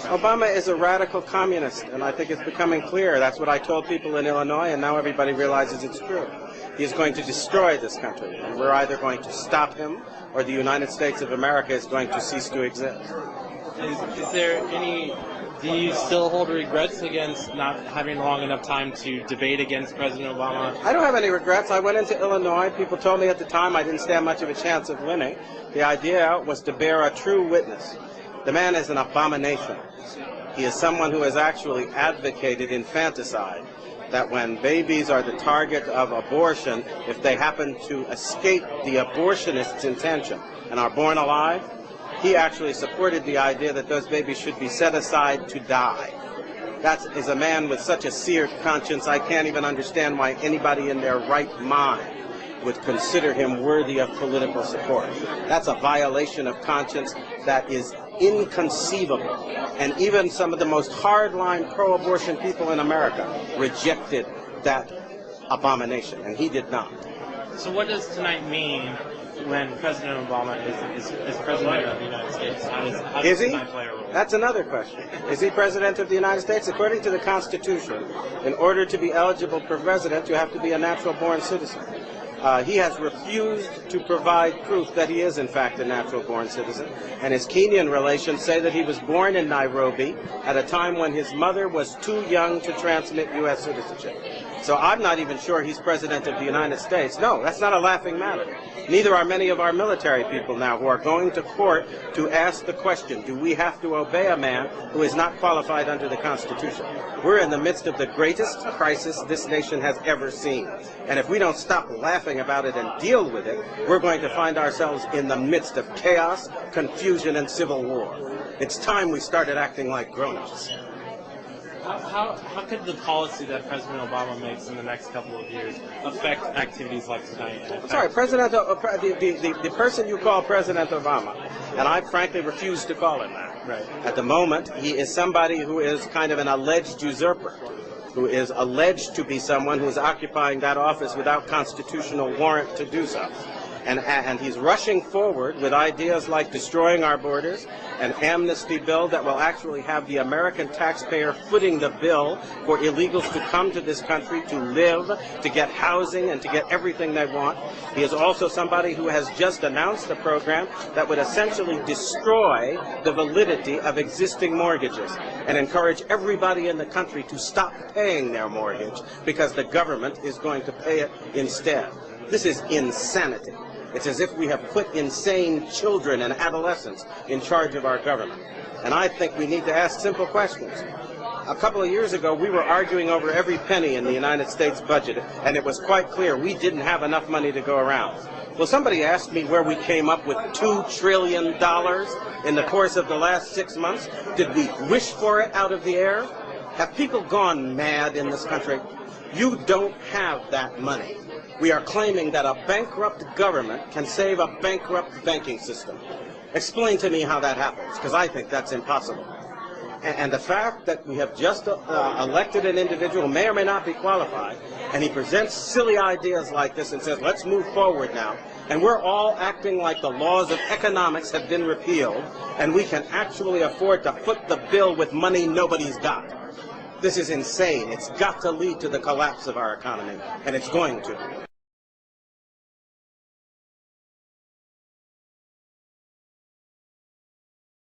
Obama is a radical communist, and I think it's becoming clear. That's what I told people in Illinois, and now everybody realizes it's true. He is going to destroy this country, and we're either going to stop him, or the United States of America is going to cease to exist. Is there any... Do you still hold regrets against not having long enough time to debate against President Obama? I don't have any regrets. I went into Illinois. People told me at the time I didn't stand much of a chance of winning. The idea was to bear a true witness. The man is an abomination. He is someone who has actually advocated infanticide, that when babies are the target of abortion, if they happen to escape the abortionist's intention and are born alive, he actually supported the idea that those babies should be set aside to die. That is a man with such a seared conscience, I can't even understand why anybody in their right mind would consider him worthy of political support. That's a violation of conscience that is inconceivable. And even some of the most hardline pro-abortion people in America rejected that abomination, and he did not. So what does tonight mean when President Obama is President of the United States? How does tonight play a role? That's another question. Is he President of the United States? According to the Constitution, in order to be eligible for president, you have to be a natural-born citizen. He has refused to provide proof that he is, in fact, a natural-born citizen. And his Kenyan relations say that he was born in Nairobi at a time when his mother was too young to transmit U.S. citizenship. So I'm not even sure he's President of the United States. No, that's not a laughing matter. Neither are many of our military people now who are going to court to ask the question, do we have to obey a man who is not qualified under the Constitution? We're in the midst of the greatest crisis this nation has ever seen. And if we don't stop laughing about it and deal with it, we're going to find ourselves in the midst of chaos, confusion, and civil war. It's time we started acting like grown-ups. How could the policy that President Obama makes in the next couple of years affect activities like tonight? Sorry, the person you call President Obama, and I frankly refuse to call him that. Right. At the moment, he is somebody who is kind of an alleged usurper, who is alleged to be someone who is occupying that office without constitutional warrant to do so. And he's rushing forward with ideas like destroying our borders, an amnesty bill that will actually have the American taxpayer footing the bill for illegals to come to this country to live, to get housing, and to get everything they want. He is also somebody who has just announced a program that would essentially destroy the validity of existing mortgages and encourage everybody in the country to stop paying their mortgage because the government is going to pay it instead. This is insanity. It's as if we have put insane children and adolescents in charge of our government. And I think we need to ask simple questions. A couple of years ago, we were arguing over every penny in the United States budget, and it was quite clear we didn't have enough money to go around. Well, somebody asked me where we came up with $2 trillion in the course of the last 6 months. Did we wish for it out of the air? Have people gone mad in this country? You don't have that money. We are claiming that a bankrupt government can save a bankrupt banking system. Explain to me how that happens, because I think that's impossible. And the fact that we have just elected an individual who may or may not be qualified, and he presents silly ideas like this and says, let's move forward now, and we're all acting like the laws of economics have been repealed, and we can actually afford to foot the bill with money nobody's got. This is insane. It's got to lead to the collapse of our economy, and it's going to.